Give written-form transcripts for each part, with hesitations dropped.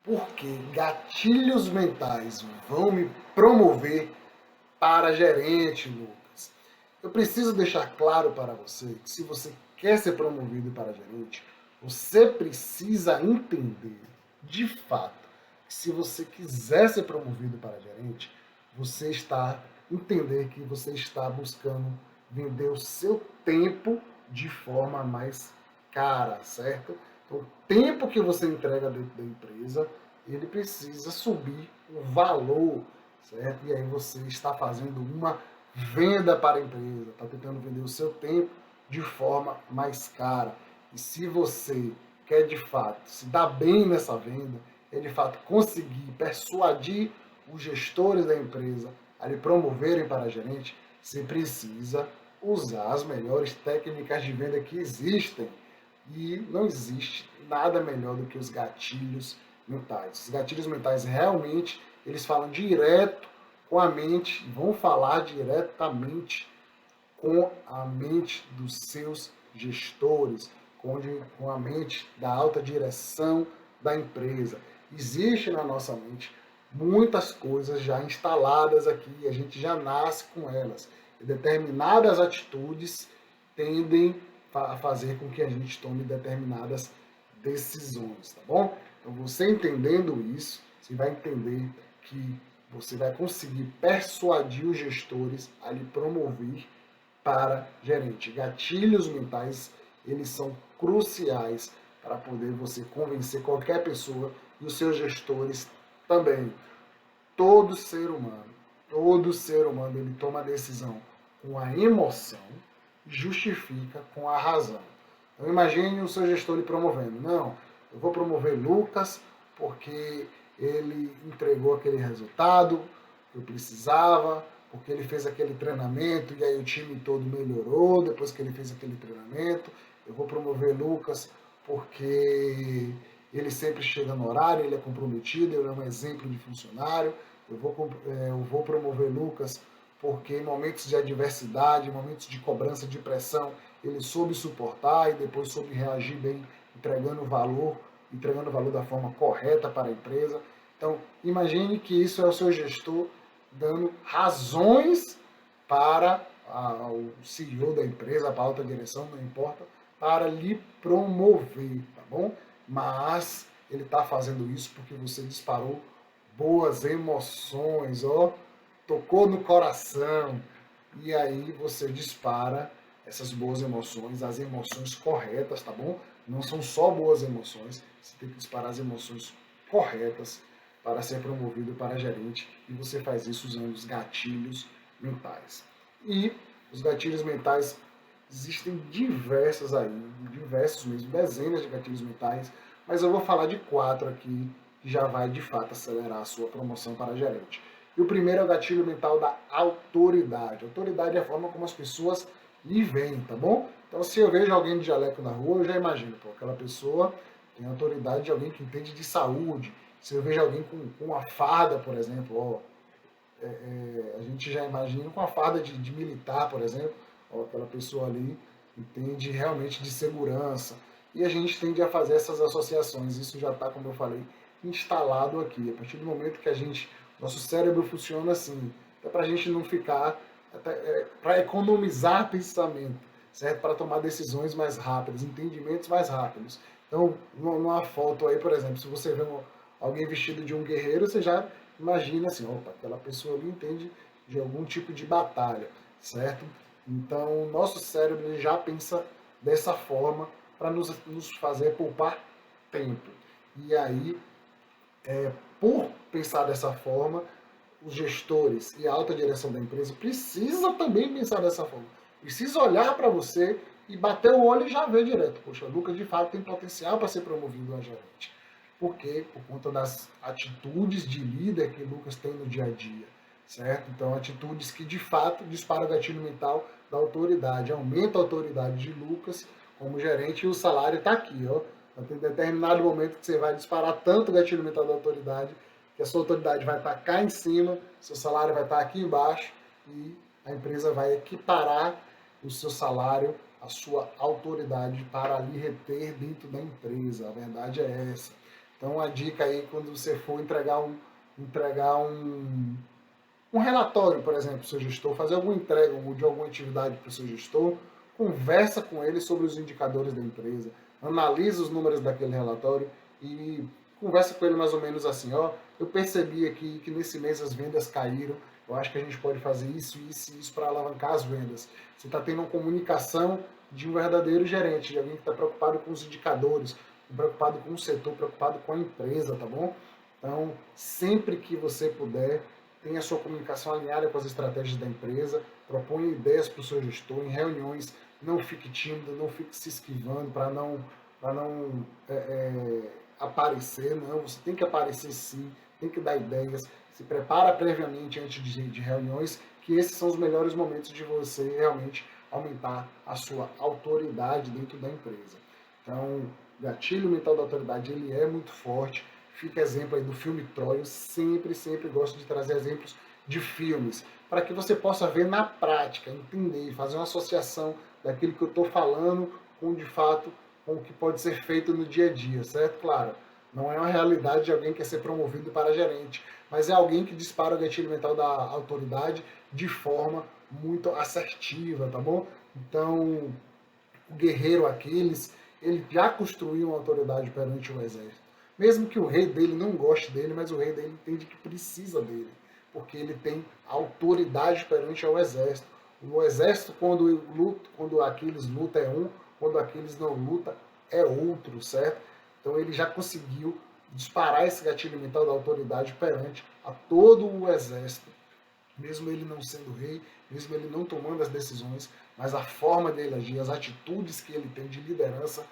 Porque gatilhos mentais vão me promover para gerente, Lucas. Eu preciso deixar claro para você que se você quer ser promovido para gerente, você precisa entender, de fato, que se você quiser ser promovido para gerente, você está entender que você está buscando vender o seu tempo de forma mais cara, certo? Então, o tempo que você entrega dentro da empresa, ele precisa subir o valor, certo? E aí você está fazendo uma venda para a empresa, está tentando vender o seu tempo de forma mais cara. E se você quer de fato se dar bem nessa venda, é de fato conseguir persuadir os gestores da empresa a lhe promoverem para gerente, você precisa usar as melhores técnicas de venda que existem. E não existe nada melhor do que os gatilhos mentais. Os gatilhos mentais realmente eles falam direto com a mente, vão falar diretamente com a mente dos seus gestores, com a mente da alta direção da empresa. Existe na nossa mente muitas coisas já instaladas aqui, a gente já nasce com elas. E determinadas atitudes tendem a fazer com que a gente tome determinadas decisões, tá bom? Então, você entendendo isso, você vai entender que você vai conseguir persuadir os gestores a lhe promover para gerente. Gatilhos mentais, eles são cruciais para poder você convencer qualquer pessoa e os seus gestores também. Todo ser humano, ele toma a decisão com a emoção, justifica com a razão. Então imagine o seu gestor lhe promovendo. Não, eu vou promover Lucas porque ele entregou aquele resultado que eu precisava, porque ele fez aquele treinamento e aí o time todo melhorou depois que ele fez aquele treinamento. Eu vou promover Lucas porque ele sempre chega no horário, ele é comprometido, ele é um exemplo de funcionário. Eu vou promover Lucas porque em momentos de adversidade, em momentos de cobrança, de pressão, ele soube suportar e depois soube reagir bem, entregando valor da forma correta para a empresa. Então, imagine que isso é o seu gestor dando razões para o CEO da empresa, para a alta direção, não importa, para lhe promover, tá bom? Mas ele está fazendo isso porque você disparou boas emoções, ó, tocou no coração, e aí você dispara essas boas emoções, as emoções corretas, tá bom? Não são só boas emoções, você tem que disparar as emoções corretas para ser promovido para gerente, e você faz isso usando os gatilhos mentais. E os gatilhos mentais existem diversos aí, diversos mesmo, dezenas de gatilhos mentais, mas eu vou falar de 4 aqui que já vai de fato acelerar a sua promoção para gerente. E o primeiro é o gatilho mental da autoridade. Autoridade é a forma como as pessoas lhe veem, tá bom? Então, se eu vejo alguém de jaleco na rua, eu já imagino, pô, aquela pessoa tem autoridade de alguém que entende de saúde. Se eu vejo alguém com uma farda, por exemplo, ó, a gente já imagina com a farda de militar, por exemplo, ó, aquela pessoa ali entende realmente de segurança. E a gente tende a fazer essas associações. Isso já está, como eu falei, instalado aqui. A partir do momento que nosso cérebro funciona assim, é para a gente não ficar, para economizar pensamento, certo? Para tomar decisões mais rápidas, entendimentos mais rápidos. Então, numa foto aí, por exemplo, se você vê alguém vestido de um guerreiro, você já imagina assim, opa, aquela pessoa ali entende de algum tipo de batalha, certo? Então, nosso cérebro ele já pensa dessa forma para nos fazer poupar tempo. E aí, por pensar dessa forma, os gestores e a alta direção da empresa precisa também pensar dessa forma. Precisa olhar para você e bater o olho e já ver direto. Poxa, o Lucas de fato tem potencial para ser promovido a gerente. Por quê? Por conta das atitudes de líder que o Lucas tem no dia a dia, certo? Então, atitudes que de fato disparam o gatilho mental da autoridade, aumenta a autoridade de Lucas como gerente e o salário está aqui, ó. Tem determinado momento que você vai disparar tanto o gatilho mental da autoridade que a sua autoridade vai estar cá em cima, seu salário vai estar aqui embaixo e a empresa vai equiparar o seu salário, a sua autoridade para lhe reter dentro da empresa. A verdade é essa. Então, a dica aí, quando você for entregar um relatório, por exemplo, para o seu gestor, fazer alguma entrega de alguma atividade para o seu gestor, conversa com ele sobre os indicadores da empresa, analisa os números daquele relatório e conversa com ele mais ou menos assim, ó, eu percebi aqui que nesse mês as vendas caíram, eu acho que a gente pode fazer isso, isso e isso para alavancar as vendas. Você está tendo uma comunicação de um verdadeiro gerente, de alguém que está preocupado com os indicadores, preocupado com o setor, preocupado com a empresa, tá bom? Então, sempre que você puder, tenha a sua comunicação alinhada com as estratégias da empresa, proponha ideias para o seu gestor em reuniões, não fique tímido, não fique se esquivando para não aparecer, não, você tem que aparecer sim, tem que dar ideias, se prepara previamente antes de reuniões, que esses são os melhores momentos de você realmente aumentar a sua autoridade dentro da empresa. Então, o gatilho mental da autoridade, ele é muito forte. Fica exemplo aí do filme Troia. Eu sempre gosto de trazer exemplos de filmes, para que você possa ver na prática, entender, fazer uma associação daquilo que eu estou falando com, de fato, com o que pode ser feito no dia a dia, certo? Claro, não é uma realidade de alguém que quer ser promovido para gerente, mas é alguém que dispara o gatilho mental da autoridade de forma muito assertiva, tá bom? Então, o guerreiro Aquiles, ele já construiu uma autoridade perante o exército. Mesmo que o rei dele não goste dele, mas o rei dele entende que precisa dele, porque ele tem autoridade perante o exército. O exército, quando Aquiles luta, é um, quando Aquiles não luta, é outro, certo? Então ele já conseguiu disparar esse gatilho mental da autoridade perante a todo o exército, mesmo ele não sendo rei, mesmo ele não tomando as decisões, mas a forma dele agir, as atitudes que ele tem de liderança,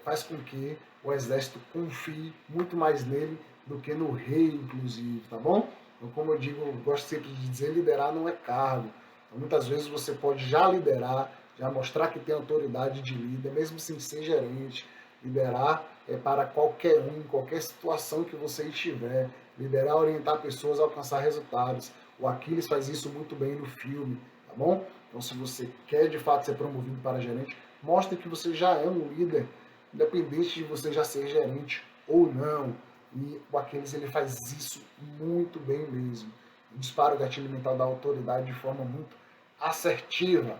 faz com que o exército confie muito mais nele do que no rei, inclusive, tá bom? Então, como eu digo, eu gosto sempre de dizer, liderar não é cargo. Então, muitas vezes você pode já liderar, já mostrar que tem autoridade de líder, mesmo sem ser gerente. Liderar é para qualquer um, em qualquer situação que você estiver. Liderar, orientar pessoas a alcançar resultados. O Aquiles faz isso muito bem no filme, tá bom? Então, se você quer de fato ser promovido para gerente, mostre que você já é um líder, independente de você já ser gerente ou não. E o Aquiles, ele faz isso muito bem mesmo. Dispara o gatilho mental da autoridade de forma muito assertiva.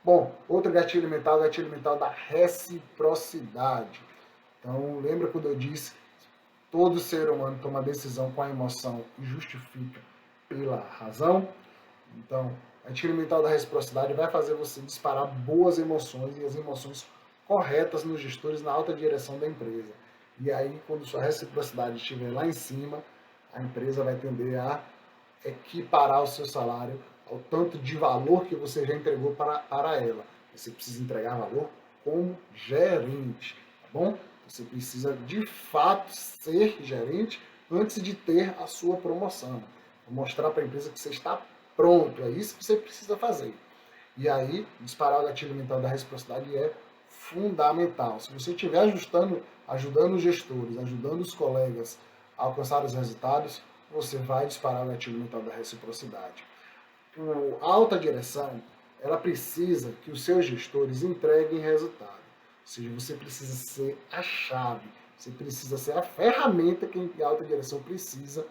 Bom, outro gatilho mental é o gatilho mental da reciprocidade. Então, lembra quando eu disse, todo ser humano toma decisão com a emoção e justifica pela razão? Então, a gatilho mental da reciprocidade vai fazer você disparar boas emoções e as emoções corretas nos gestores na alta direção da empresa. E aí, quando sua reciprocidade estiver lá em cima, a empresa vai tender a equiparar o seu salário ao tanto de valor que você já entregou para ela. Você precisa entregar valor como gerente, tá bom? Você precisa de fato ser gerente antes de ter a sua promoção. Mostrar para a empresa que você está pronto, é isso que você precisa fazer. E aí, disparar o gatilho mental da reciprocidade é fundamental. Se você estiver ajudando os gestores, ajudando os colegas a alcançar os resultados, você vai disparar o gatilho mental da reciprocidade. A alta direção, ela precisa que os seus gestores entreguem resultado. Ou seja, você precisa ser a chave, você precisa ser a ferramenta que a alta direção precisa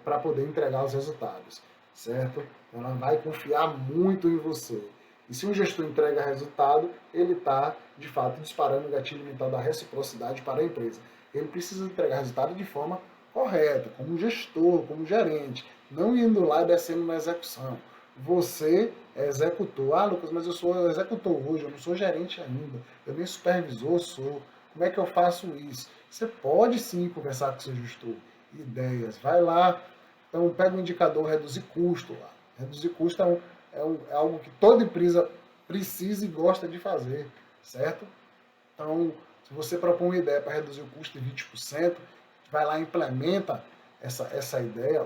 para poder entregar os resultados, certo? Ela vai confiar muito em você. E se um gestor entrega resultado, ele está, de fato, disparando o gatilho mental da reciprocidade para a empresa. Ele precisa entregar resultado de forma correta, como gestor, como gerente, não indo lá e descendo na execução. Você é executor. Ah, Lucas, mas eu sou executor hoje, eu não sou gerente ainda, eu nem supervisor sou. Como é que eu faço isso? Você pode sim conversar com o seu gestor. Ideias, vai lá. Então, pega o indicador reduzir custo lá. Reduzir custo é algo que toda empresa precisa e gosta de fazer, certo? Então, se você propõe uma ideia para reduzir o custo em 20%, vai lá e implementa essa ideia,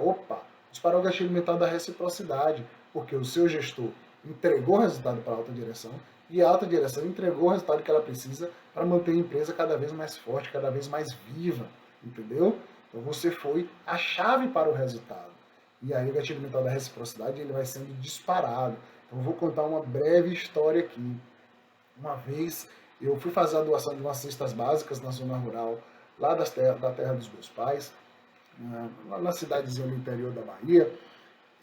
disparou o gatilho mental da reciprocidade, porque o seu gestor entregou o resultado para a alta direção e a alta direção entregou o resultado que ela precisa para manter a empresa cada vez mais forte, cada vez mais viva, entendeu? Então você foi a chave para o resultado. E aí o gatilho mental da reciprocidade ele vai sendo disparado. Então eu vou contar uma breve história aqui. Uma vez eu fui fazer a doação de umas cestas básicas na zona rural lá da terra dos meus pais, lá na cidadezinha no interior da Bahia,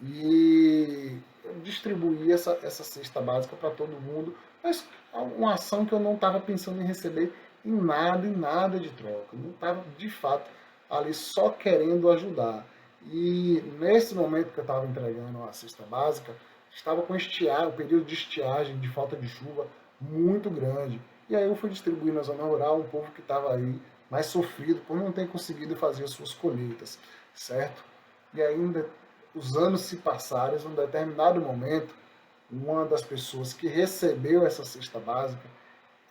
e eu distribuí essa cesta básica para todo mundo, mas uma ação que eu não estava pensando em receber em nada de troca. Eu não estava, de fato, ali só querendo ajudar. E nesse momento que eu estava entregando a cesta básica, estava com estiagem, um período de estiagem, de falta de chuva muito grande. E aí eu fui distribuir na zona rural um povo que estava aí mais sofrido por não ter conseguido fazer as suas colheitas, certo? E ainda os anos se passaram, em um determinado momento, uma das pessoas que recebeu essa cesta básica,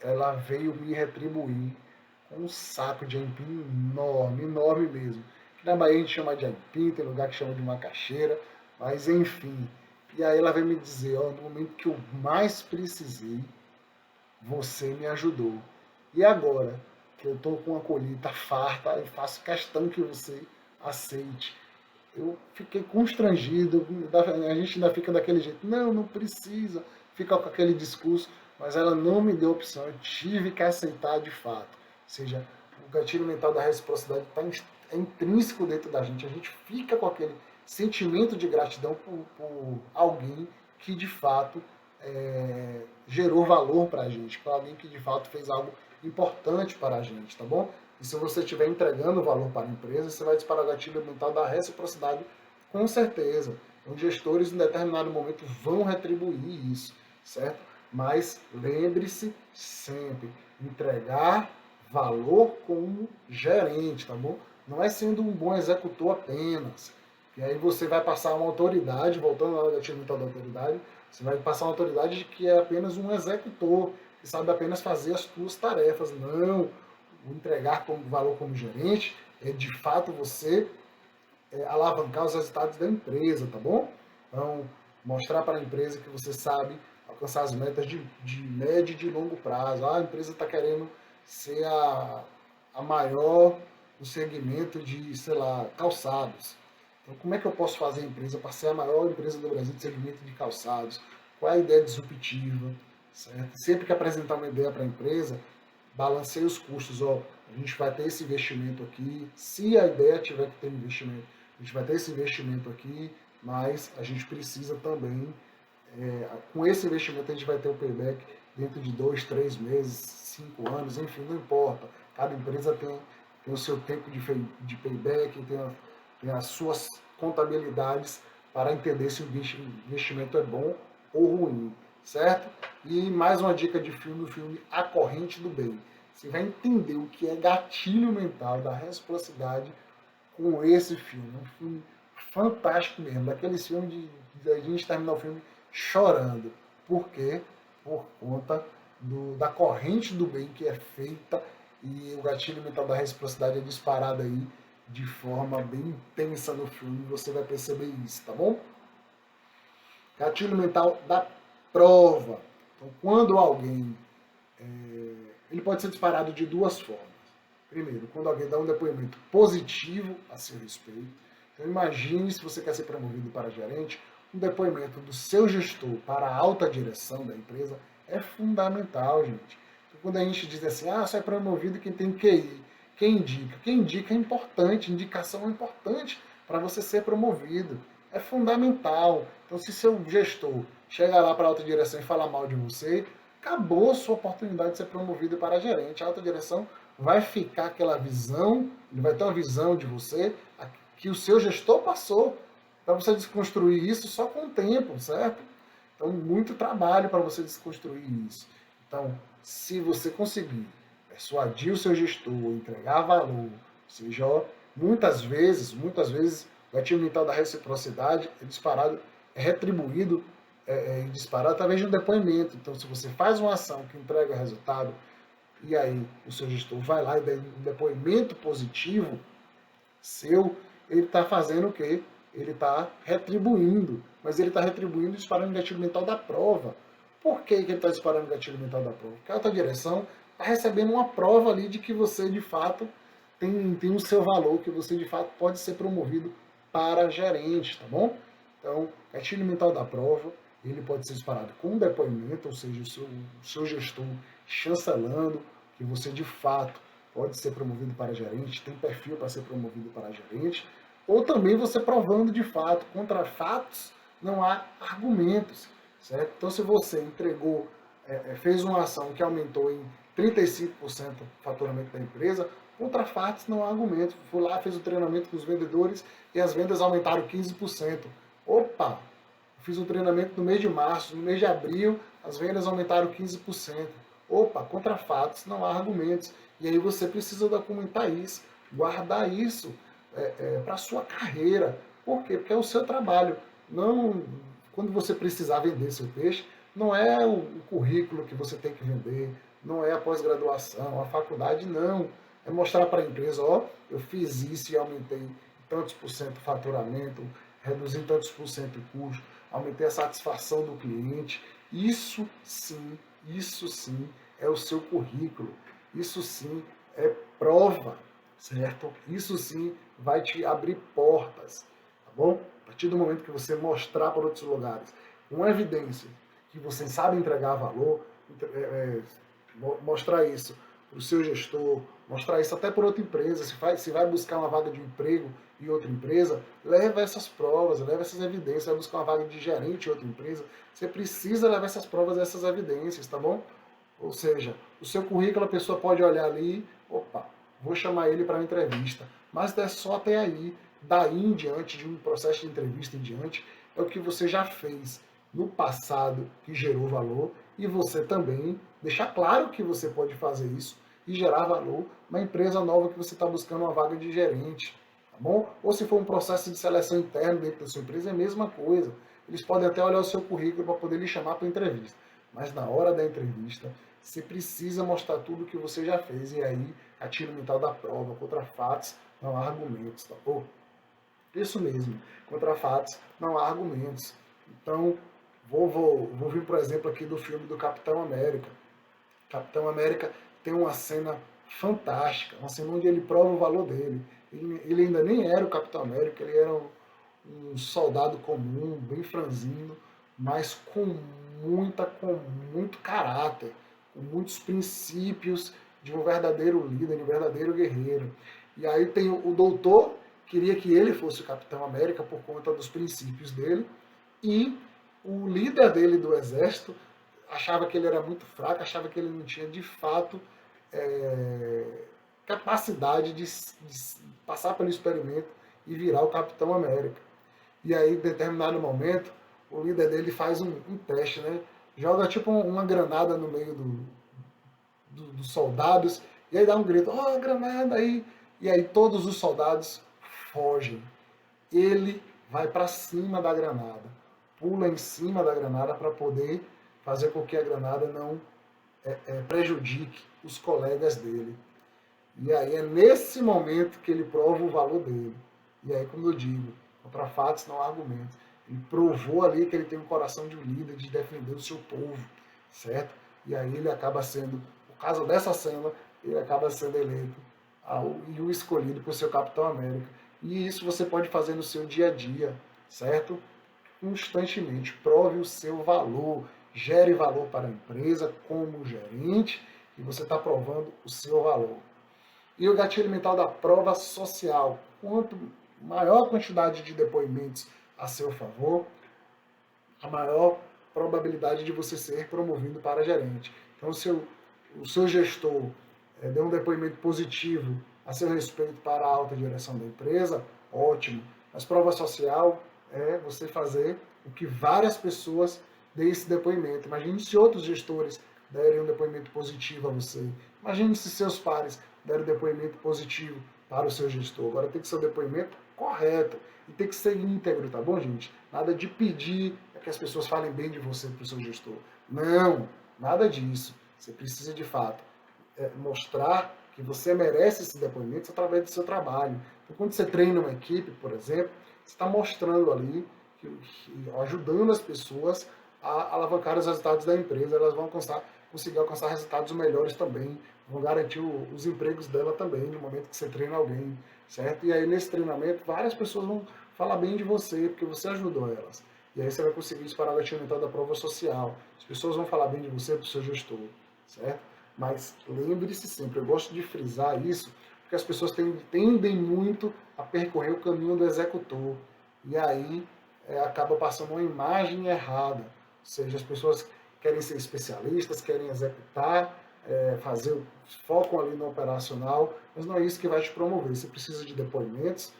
ela veio me retribuir com um saco de aipim enorme, enorme mesmo. Que na Bahia a gente chama de aipim, tem lugar que chama de macaxeira, mas enfim. E aí ela veio me dizer, ó, no momento que eu mais precisei, você me ajudou. E agora que eu estou com a colheita farta, eu faço questão que você aceite. Eu fiquei constrangido, a gente ainda fica daquele jeito, não, não precisa, fica com aquele discurso, mas ela não me deu opção, eu tive que aceitar de fato. Ou seja, o gatilho mental da reciprocidade é intrínseco dentro da gente, a gente fica com aquele sentimento de gratidão por alguém que de fato gerou valor para a gente, por alguém que de fato fez algo importante para a gente, tá bom? E se você estiver entregando valor para a empresa, você vai disparar o gatilho mental da reciprocidade com certeza. Os gestores, em determinado momento, vão retribuir isso, certo? Mas lembre-se sempre, entregar valor como gerente, tá bom? Não é sendo um bom executor apenas. E aí você vai passar uma autoridade, voltando ao gatilho mental da autoridade, você vai passar uma autoridade de que é apenas um executor, que sabe apenas fazer as suas tarefas. Não, entregar como valor como gerente é de fato você alavancar os resultados da empresa, tá bom? Então, mostrar para a empresa que você sabe alcançar as metas de médio e de longo prazo. Ah, a empresa está querendo ser a maior no segmento de, sei lá, calçados. Então, como é que eu posso fazer a empresa para ser a maior empresa do Brasil de segmento de calçados? Qual é a ideia disruptiva? Certo? Sempre que apresentar uma ideia para a empresa, balanceie os custos. Ó, a gente vai ter esse investimento aqui. Se a ideia tiver que ter investimento, a gente vai ter esse investimento aqui, mas a gente precisa também, com esse investimento a gente vai ter o payback dentro de 2, 3 meses, 5 anos, enfim, não importa. Cada empresa tem o seu tempo de payback, tem as suas contabilidades para entender se o investimento é bom ou ruim, certo? E mais uma dica de filme, o filme A Corrente do Bem. Você vai entender o que é gatilho mental da reciprocidade com esse filme. É um filme fantástico mesmo, daqueles filmes de a gente terminar o filme chorando. Por quê? Por conta da corrente do bem que é feita e o gatilho mental da reciprocidade é disparado aí de forma bem intensa no filme, você vai perceber isso, tá bom? Gatilho mental da prova. Então, quando alguém ele pode ser disparado de duas formas. Primeiro, quando alguém dá um depoimento positivo a seu respeito. Então, imagine se você quer ser promovido para gerente, um depoimento do seu gestor para a alta direção da empresa é fundamental, gente. Então, quando a gente diz assim, só é promovido quem tem QI, quem indica? Quem indica é importante, indicação é importante para você ser promovido. É fundamental. Então, se seu gestor chegar lá para a alta direção e falar mal de você, acabou a sua oportunidade de ser promovido para gerente. A alta direção vai ficar aquela visão, ele vai ter uma visão de você que o seu gestor passou. Para você desconstruir isso só com o tempo, certo? Então, muito trabalho para você desconstruir isso. Então, se você conseguir persuadir o seu gestor, entregar valor, ou seja, muitas vezes, o gatilho mental da reciprocidade é disparado, é retribuído e disparado através de um depoimento. Então, se você faz uma ação que entrega resultado, e aí o seu gestor vai lá e dá um depoimento positivo seu, ele está fazendo o quê? Ele está retribuindo, mas ele está retribuindo disparando o gatilho mental da prova. Por que ele está disparando o gatilho mental da prova? Porque a alta direção está recebendo uma prova ali de que você, de fato, tem o seu valor, que você, de fato, pode ser promovido para gerente, tá bom? Então, gatilho mental da prova, ele pode ser disparado com um depoimento, ou seja, o seu gestor chancelando que você, de fato, pode ser promovido para gerente, tem perfil para ser promovido para gerente, ou também você provando de fato. Contra fatos não há argumentos, certo? Então, se você entregou, fez uma ação que aumentou em 35% o faturamento da empresa, contra fatos não há argumento. Fui lá, fez o treinamento com os vendedores e as vendas aumentaram 15%. Opa! Fiz um treinamento no mês de março, no mês de abril, as vendas aumentaram 15%. Opa, contra fatos não há argumentos. E aí você precisa documentar isso, guardar isso para a sua carreira. Por quê? Porque é o seu trabalho. Não, quando você precisar vender seu peixe, não é o currículo que você tem que vender, não é a pós-graduação, a faculdade, não. É mostrar para a empresa, ó, eu fiz isso e aumentei tantos por cento o faturamento, reduzi tantos por cento o custo, aumentei a satisfação do cliente. Isso sim é o seu currículo. Isso sim é prova, certo? Isso sim vai te abrir portas, tá bom? A partir do momento que você mostrar para outros lugares com evidência que você sabe entregar valor, mostrar isso para o seu gestor, mostrar isso até para outra empresa, se vai buscar uma vaga de emprego em outra empresa, leva essas provas, leva essas evidências, vai buscar uma vaga de gerente em outra empresa, você precisa levar essas provas, essas evidências, tá bom? Ou seja, o seu currículo a pessoa pode olhar ali, opa, vou chamar ele para uma entrevista, mas é só até aí, daí em diante, de um processo de entrevista em diante, é o que você já fez no passado que gerou valor e você também deixar claro que você pode fazer isso e gerar valor na empresa nova que você está buscando uma vaga de gerente, tá bom? Ou se for um processo de seleção interno dentro da sua empresa, é a mesma coisa. Eles podem até olhar o seu currículo para poder lhe chamar para entrevista, mas na hora da entrevista, você precisa mostrar tudo que você já fez e aí atira o mental da prova, contra fatos, não há argumentos, tá bom? Isso mesmo, contra fatos, não há argumentos. Então, vou vir, por exemplo, aqui do filme do Capitão América. Capitão América tem uma cena fantástica, uma cena onde ele prova o valor dele. Ele ainda nem era o Capitão América, ele era um soldado comum, bem franzino, mas com muito caráter, com muitos princípios de um verdadeiro líder, de um verdadeiro guerreiro. E aí tem o doutor, queria que ele fosse o Capitão América por conta dos princípios dele, e o líder dele do exército achava que ele era muito fraco, achava que ele não tinha de fato capacidade de passar pelo experimento e virar o Capitão América. E aí, em determinado momento, o líder dele faz um teste, né? Joga tipo uma granada no meio dos soldados, e aí dá um grito, ó, granada aí! E aí todos os soldados fogem. Ele vai para cima da granada, pula em cima da granada para poder fazer com que a granada não prejudique os colegas dele. E aí é nesse momento que ele prova o valor dele. E aí, como eu digo, contra fatos não há argumentos. Ele provou ali que ele tem um coração de um líder, de defender o seu povo, certo? E aí ele acaba sendo, por causa dessa cena, ele acaba sendo eleito e o escolhido por seu Capitão América. E isso você pode fazer no seu dia a dia, certo? Constantemente. Prove o seu valor, gere valor para a empresa como gerente e você está provando o seu valor. E o gatilho mental da prova social. Quanto maior a quantidade de depoimentos a seu favor, a maior probabilidade de você ser promovido para gerente. Então, se o seu gestor deu um depoimento positivo a seu respeito para a alta direção da empresa, ótimo. Mas prova social é você fazer com que várias pessoas deem esse depoimento. Imagine se outros gestores derem um depoimento positivo a você. Imagine se seus pares derem depoimento positivo para o seu gestor. Agora tem que ser o depoimento correto e tem que ser íntegro, tá bom, gente? Nada de pedir que as pessoas falem bem de você para o seu gestor. Não, nada disso. Você precisa, de fato, mostrar que você merece esse depoimento através do seu trabalho. Então, quando você treina uma equipe, por exemplo, você está mostrando ali, ajudando as pessoas a alavancar os resultados da empresa. Elas vão conseguir alcançar resultados melhores também, vão garantir os empregos dela também, no momento que você treina alguém, certo? E aí, nesse treinamento, várias pessoas vão falar bem de você, porque você ajudou elas. E aí você vai conseguir disparar o gatilho mental da prova social. As pessoas vão falar bem de você para o seu gestor, certo? Mas lembre-se sempre, eu gosto de frisar isso, porque as pessoas tendem muito a percorrer o caminho do executor. E aí acaba passando uma imagem errada. Ou seja, as pessoas querem ser especialistas, querem executar, fazer, focam ali no operacional, mas não é isso que vai te promover. Você precisa de depoimentos,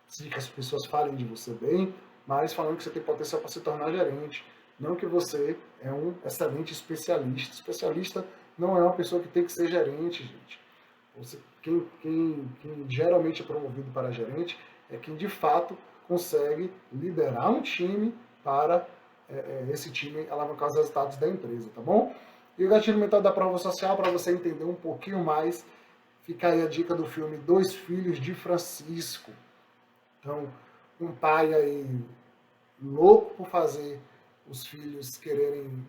precisa que as pessoas falem de você bem, mas falando que você tem potencial para se tornar gerente. Não que você é um excelente especialista. Especialista não é uma pessoa que tem que ser gerente, gente. Quem geralmente é promovido para gerente é quem de fato consegue liderar um time para esse time alavancar os resultados da empresa, tá bom? E o gatilho mental da prova social, para você entender um pouquinho mais, fica aí a dica do filme Dois Filhos de Francisco. Então, um pai aí louco por fazer os filhos quererem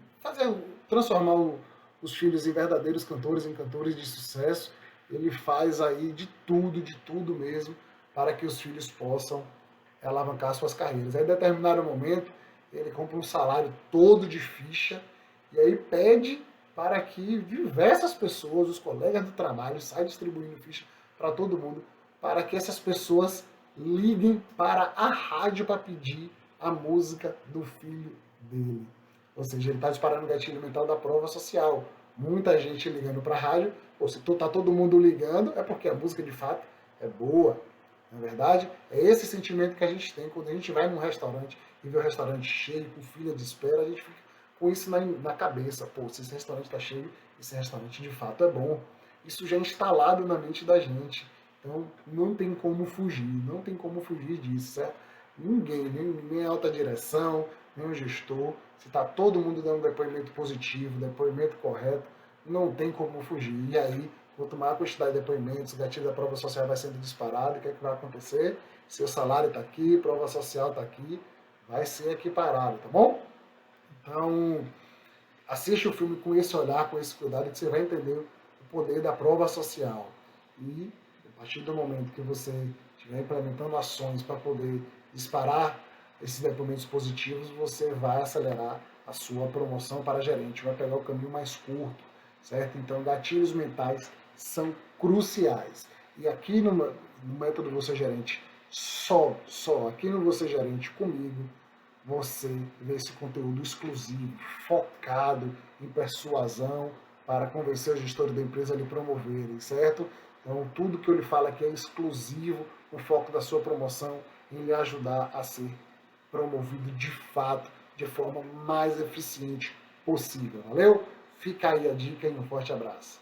transformar os filhos em verdadeiros cantores, em cantores de sucesso. Ele faz aí de tudo mesmo, para que os filhos possam alavancar suas carreiras. Aí, em determinado momento, ele compra um salário todo de ficha e aí pede para que diversas pessoas, os colegas do trabalho, saiam distribuindo ficha para todo mundo, para que essas pessoas liguem para a rádio para pedir a música do filho dele. Ou seja, ele está disparando o gatilho mental da prova social. Muita gente ligando para a rádio, ou se está todo mundo ligando, é porque a música de fato é boa. Na verdade, é esse sentimento que a gente tem quando a gente vai num restaurante e vê o restaurante cheio, com fila de espera, a gente fica com isso na cabeça. Pô, se esse restaurante está cheio, esse restaurante de fato é bom. Isso já é instalado na mente da gente. Então, não tem como fugir, não tem como fugir disso, certo? Ninguém, nem a alta direção, nem o gestor, se está todo mundo dando depoimento positivo, depoimento correto, não tem como fugir. E aí, quanto maior a quantidade de depoimentos, o gatilho da prova social vai sendo disparado, o que é que vai acontecer? Seu salário está aqui, prova social está aqui, vai ser equiparado, tá bom? Então, assiste o filme com esse olhar, com esse cuidado, que você vai entender o poder da prova social. E, a partir do momento que você estiver implementando ações para poder disparar esses depoimentos positivos, você vai acelerar a sua promoção para gerente, vai pegar o caminho mais curto, certo? Então, gatilhos mentais são cruciais. E aqui no método Você Gerente, aqui no Você Gerente comigo, você vê esse conteúdo exclusivo, focado em persuasão, para convencer os gestores da empresa a lhe promoverem, certo? Então, tudo que eu lhe falo aqui é exclusivo, o foco da sua promoção em lhe ajudar a ser promovido de fato, de forma mais eficiente possível. Valeu? Fica aí a dica e um forte abraço.